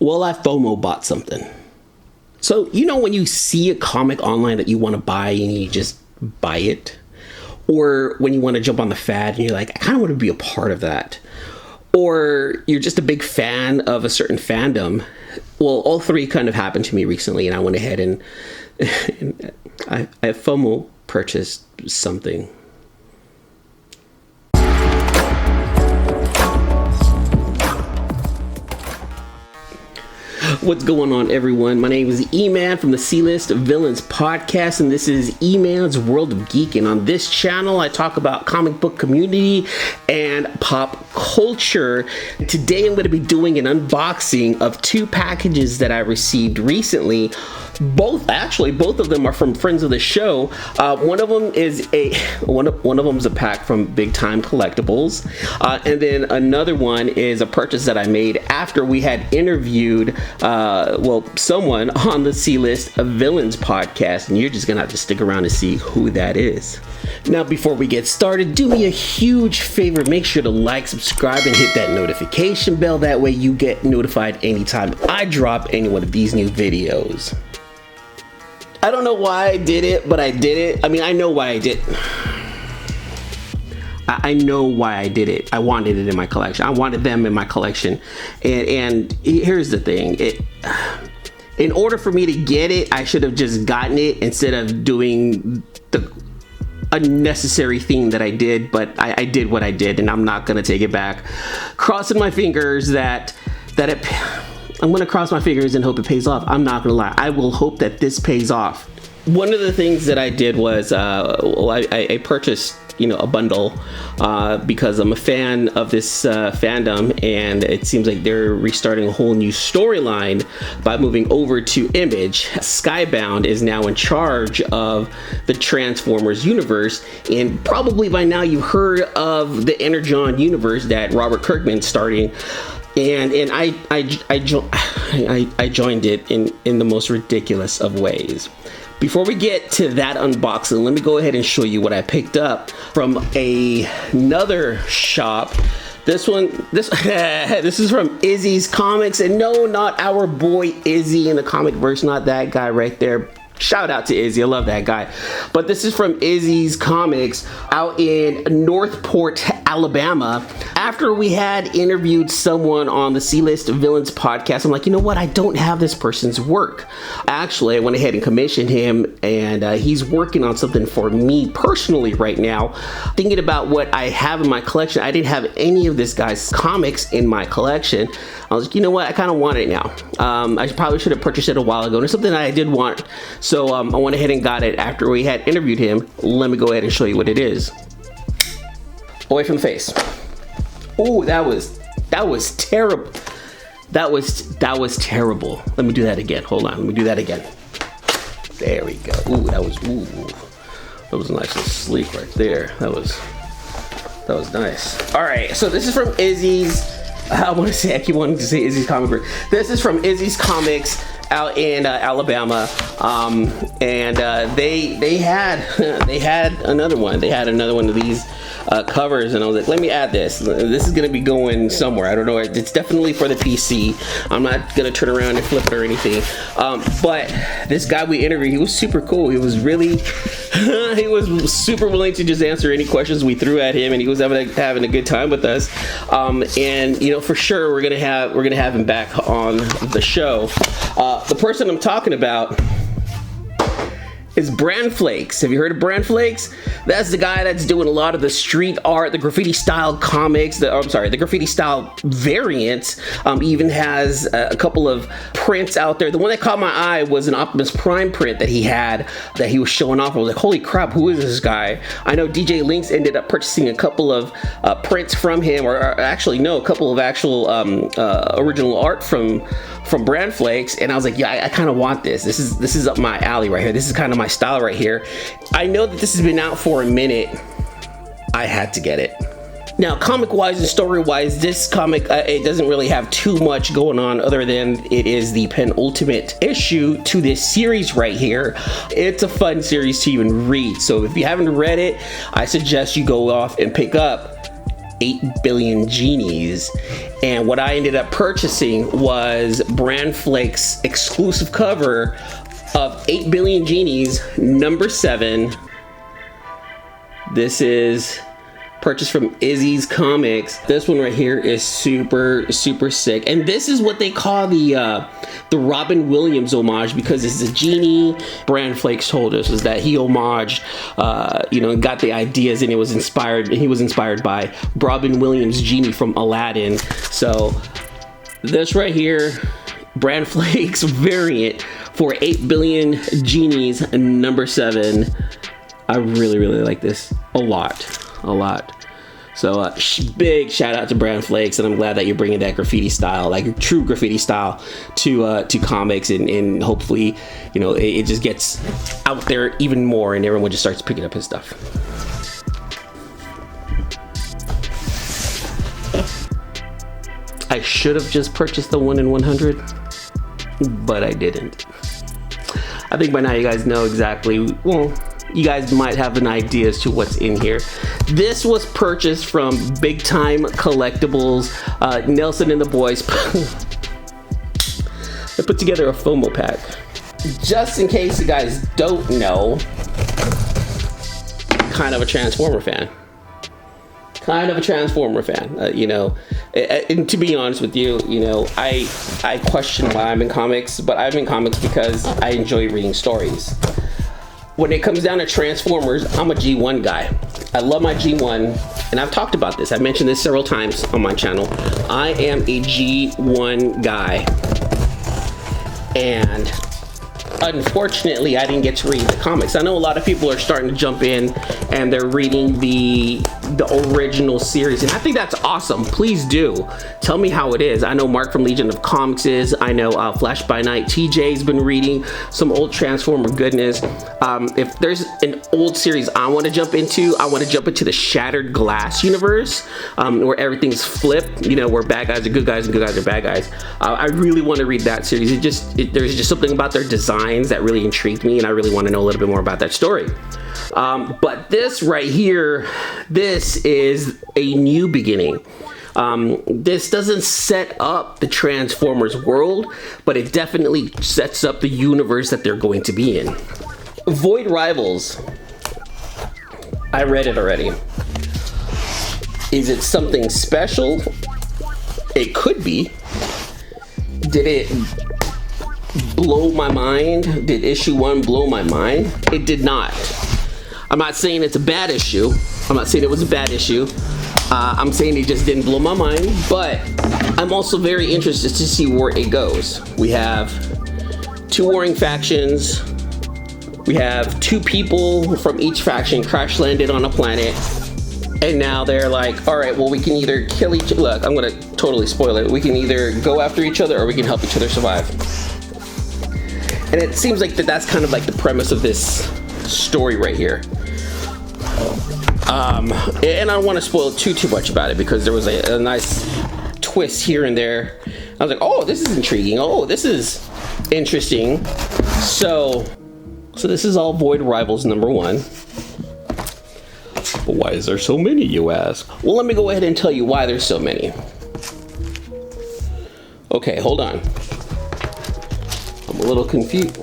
Well, I FOMO bought something. So, you know when you see a comic online that you want to buy and you just buy it? Or when you want to jump on the fad and you're like, I kind of want to be a part of that. Or you're just a big fan of a certain fandom. Well, all three kind of happened to me recently, and I went ahead and I FOMO purchased something. What's going on, everyone? My name is Eman from the C-List Villains podcast, and this is Eman's World of Geek. And on this channel, I talk about comic book community and pop culture. Today, I'm going to be doing an unboxing of two packages that I received recently. Both of them are from friends of the show. One of them is one of them's a pack from Big Time Collectibles, and then another one is a purchase that I made after we had interviewed someone on the C-List Villains podcast, and you're just gonna have to stick around to see who that is. Now, before we get started, do me a huge favor. Make sure to like, subscribe, and hit that notification bell. That way you get notified anytime I drop any one of these new videos. I don't know why I did it, but I did it. I mean, I know why I did. I know why I did it. I wanted it in my collection. I wanted them in my collection. And here's the thing. In order for me to get it, I should have just gotten it instead of doing the unnecessary thing that I did. But I did what I did, and I'm not going to take it back. Crossing my fingers that it... I'm going to cross my fingers and hope it pays off. I'm not going to lie. I will hope that this pays off. One of the things that I did was I purchased, a bundle because I'm a fan of this fandom, and it seems like they're restarting a whole new storyline by moving over to Image. Skybound is now in charge of the Transformers universe, and probably by now you've heard of the Energon universe that Robert Kirkman's starting. And I joined it in the most ridiculous of ways. Before we get to that unboxing, let me go ahead and show you what I picked up from another shop. This is from Izzy's Comics, and no, not our boy Izzy in the comic verse, not that guy right there. Shout out to Izzy, I love that guy. But this is from Izzy's Comics out in Northport, Alabama. After we had interviewed someone on the C-List Villains podcast, I'm like, you know what? I don't have this person's work. Actually, I went ahead and commissioned him, and he's working on something for me personally right now. Thinking about what I have in my collection, I didn't have any of this guy's comics in my collection. I was like, you know what? I kind of want it now. I probably should have purchased it a while ago, and it's something that I did want. So I went ahead and got it after we had interviewed him. Let me go ahead and show you what it is. Away from the face. Oh, that was terrible. That was terrible. Let me do that again. Hold on. Let me do that again. There we go. That was nice and sleek right there. That was nice. All right. So this is from Izzy's. I keep wanting to say Izzy's Comic Book. This is from Izzy's Comics out in Alabama, and they had another one. They had another one of these covers, and I was like, let me add this. This is gonna be going somewhere. I don't know. It's definitely for the PC. I'm not gonna turn around and flip it or anything. But this guy we interviewed, he was super cool. He was really, he was super willing to just answer any questions we threw at him, and he was having a good time with us. And for sure we're gonna have him back on the show. The person I'm talking about is Brand Flakes. Have you heard of Brand Flakes? That's the guy that's doing a lot of the street art, the graffiti style comics, the graffiti style variants. He even has a couple of prints out there. The one that caught my eye was an Optimus Prime print that he had that he was showing off. I was like, holy crap, who is this guy? I know DJ Links ended up purchasing a couple of prints from him, or actually no, a couple of actual original art from Brand Flakes, and I was like, yeah, I kind of want this. This is up my alley right here. This is kind of my style right here. I know that this has been out for a minute. I had to get it. Now, comic-wise and story-wise, this comic, it doesn't really have too much going on other than it is the penultimate issue to this series right here. It's a fun series to even read. So if you haven't read it, I suggest you go off and pick up 8 Billion Genies. And what I ended up purchasing was Brand Flake's exclusive cover of 8 Billion Genies, number 7. This is purchased from Izzy's Comics. This one right here is super sick, and this is what they call the Robin Williams homage, because it's a genie. Brand Flakes told us is that he homaged, got the ideas, and he was inspired by Robin Williams' genie from Aladdin. So this right here, Brand Flakes variant for 8 Billion Genies, number 7. I really like this a lot. So big shout out to Brand Flakes, and I'm glad that you're bringing that graffiti style, like true graffiti style, to comics, and hopefully, it just gets out there even more, and everyone just starts picking up his stuff. I should have just purchased the 1 in 100, but I didn't. I think by now you guys know exactly, well, you guys might have an idea as to what's in here. This was purchased from Big Time Collectibles. Nelson and the boys they put together a FOMO pack. Just in case you guys don't know, kind of a Transformer fan. And to be honest with you, I question why I'm in comics, but I'm in comics because I enjoy reading stories. When it comes down to Transformers, I'm a G1 guy. I love my G1, and I've talked about this. I've mentioned this several times on my channel. I am a G1 guy. And unfortunately, I didn't get to read the comics. I know a lot of people are starting to jump in and they're reading the original series, and I think that's awesome. Please do tell me how it is. I know Mark from Legion of Comics is. I know Flash by Night TJ's been reading some old Transformer goodness. If there's an old series I want to jump into, I want to jump into the Shattered Glass universe, where everything's flipped, where bad guys are good guys and good guys are bad guys. I really want to read that series. There's just something about their designs that really intrigued me, and I really want to know a little bit more about that story. But this right here, this is a new beginning. This doesn't set up the Transformers world, but it definitely sets up the universe that they're going to be in. Void Rivals. I read it already. Is it something special? It could be. Did it blow my mind? Did issue 1 blow my mind? It did not. I'm not saying it's a bad issue. I'm not saying it was a bad issue. I'm saying it just didn't blow my mind, but I'm also very interested to see where it goes. We have 2 warring factions. We have 2 people from each faction crash landed on a planet, and now they're like, all right, well, we can either kill each other. Look, I'm gonna totally spoil it. We can either go after each other or we can help each other survive. And it seems like that's kind of like the premise of this story right here. And I don't want to spoil too much about it, because there was a nice twist here and there. I was like, oh, this is intriguing. Oh, this is interesting. So this is all Void Rivals number 1. But why is there so many, you ask? Well, let me go ahead and tell you why there's so many. Okay, hold on. I'm a little confused.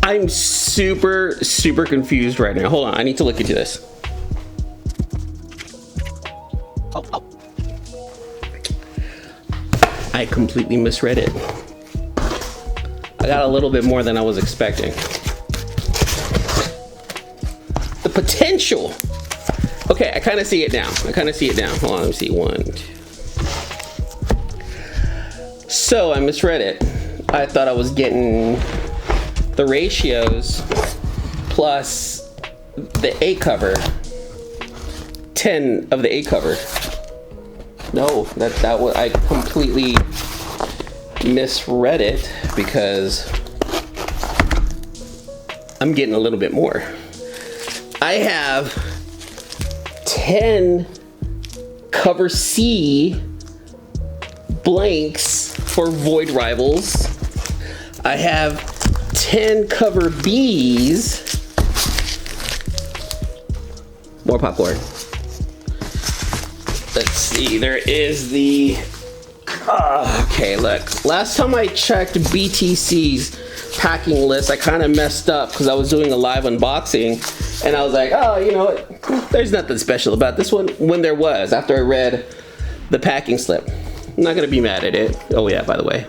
I'm super confused right now. Hold on, I need to look into this. Oh. I completely misread it. I got a little bit more than I was expecting. The potential. Okay, I kind of see it now. Hold on, let me see. 1, 2. So I misread it. I thought I was getting the ratios plus the A cover. 10 of the A cover. No, that was, I completely misread it, because I'm getting a little bit more. I have 10 cover C blanks for Void Rivals. I have 10 cover Bs. More popcorn. let's see, there is the, okay, look, last time I checked BTC's packing list, I kind of messed up because I was doing a live unboxing, and I was like, oh, you know what, there's nothing special about this one, when there was, after I read the packing slip. I'm not gonna be mad at it. Oh yeah, by the way,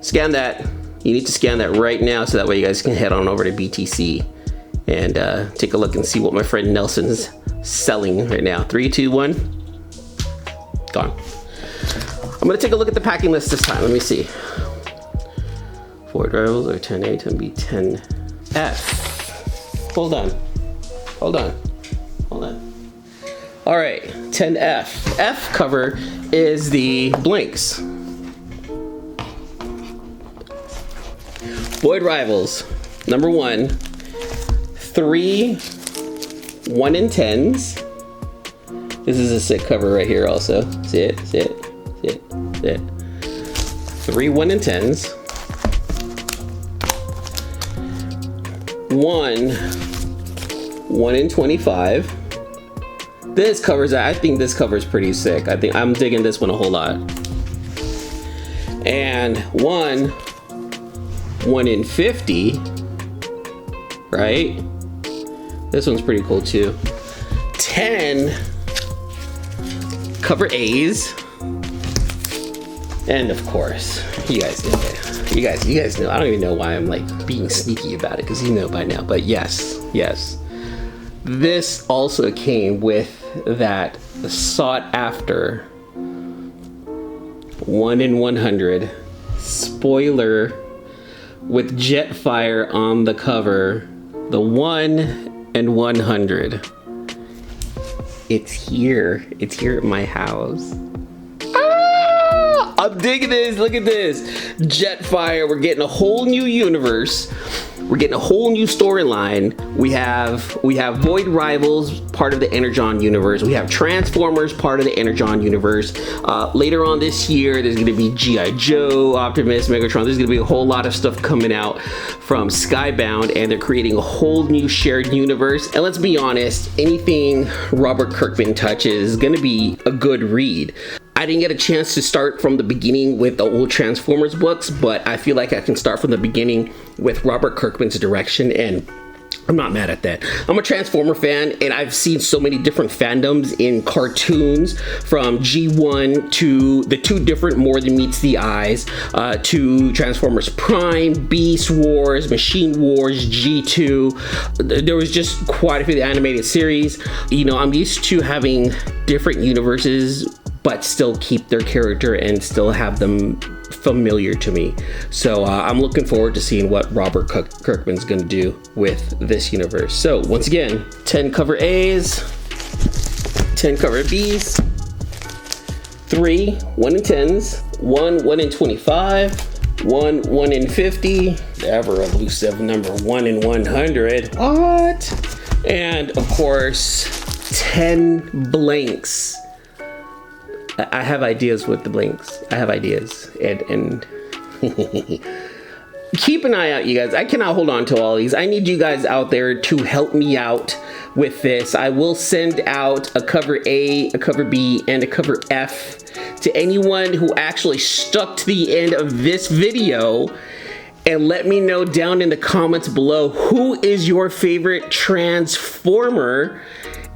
scan that. You need to scan that right now so that way you guys can head on over to BTC and take a look and see what my friend Nelson's selling right now. 3, 2, 1, gone. I'm gonna take a look at the packing list this time. Let me see. Ford Rivals or 10A, 10B, 10F. Hold on. All right, 10F. F cover is the blanks. Void Rivals, number 1. 3 1 in 10s. This is a sick cover right here also. See it. 3 1 in 10s. 1 in 25. This covers, I think this cover is pretty sick. I'm digging this one a whole lot. And 1 in 50, right? This one's pretty cool too. 10 cover A's. And of course, you guys know it. You guys know. I don't even know why I'm like being sneaky about it, because you know by now. But yes. This also came with that sought after 1 in 100 spoiler with Jetfire on the cover. The 1 in 100. It's here at my house. I'm digging this. Look at this. Jetfire. We're getting a whole new universe. We're getting a whole new storyline. We have Void Rivals, part of the Energon universe. We have Transformers, part of the Energon universe. Later on this year, there's going to be G.I. Joe, Optimus, Megatron. There's going to be a whole lot of stuff coming out from Skybound, and they're creating a whole new shared universe. And let's be honest, anything Robert Kirkman touches is going to be a good read. I didn't get a chance to start from the beginning with the old Transformers books, but I feel like I can start from the beginning with Robert Kirkman's direction, and I'm not mad at that. I'm a Transformer fan, and I've seen so many different fandoms in cartoons, from G1 to the 2 different More Than Meets the Eyes, to Transformers Prime, Beast Wars, Machine Wars, G2. There was just quite a few of the animated series. You know, I'm used to having different universes, but still keep their character and still have them familiar to me. So I'm looking forward to seeing what Robert Kirkman's gonna do with this universe. So once again, 10 cover A's, 10 cover B's, 3 1 in 10s, 1 in 25, 1 in 50, the ever elusive number 1 in 100. What? And of course, 10 blanks. I have ideas with the blinks. I have ideas, and keep an eye out, you guys. I cannot hold on to all these. I need you guys out there to help me out with this. I will send out a cover A, a cover B, and a cover F to anyone who actually stuck to the end of this video. And let me know down in the comments below, who is your favorite Transformer?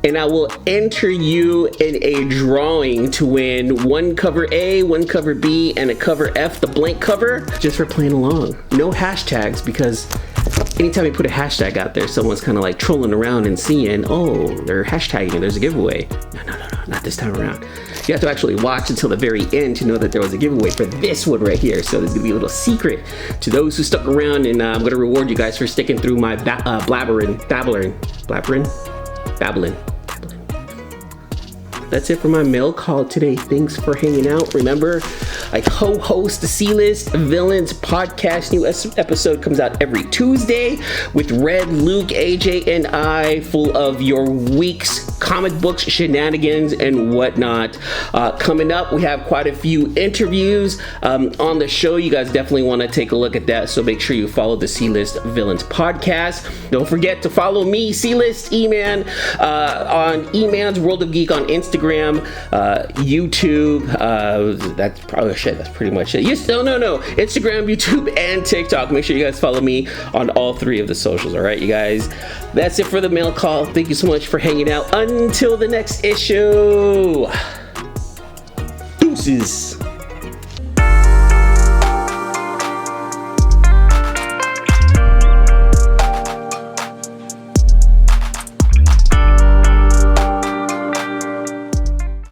And I will enter you in a drawing to win 1 cover A, 1 cover B, and a cover F, the blank cover, just for playing along. No hashtags, because anytime you put a hashtag out there, someone's kind of like trolling around and seeing, oh, they're hashtagging, there's a giveaway. No, not this time around. You have to actually watch until the very end to know that there was a giveaway for this one right here. So there's gonna be a little secret to those who stuck around, and I'm gonna reward you guys for sticking through my babbling. That's it for my mail call today. Thanks for hanging out. Remember, I co-host the C-List Villains podcast. New episode comes out every Tuesday with Red, Luke, AJ, and I, full of your week's comic books shenanigans and whatnot. Coming up, we have quite a few interviews on the show. You guys definitely want to take a look at that, so make sure you follow the C-List Villains podcast. Don't forget to follow me, C-List Eman, on Eman's World of Geek on Instagram, YouTube. That's probably shit. That's pretty much it. Yes, no. Instagram, YouTube, and TikTok. Make sure you guys follow me on all 3 of the socials. All right, you guys. That's it for the mail call. Thank you so much for hanging out. Until the next issue. Deuces.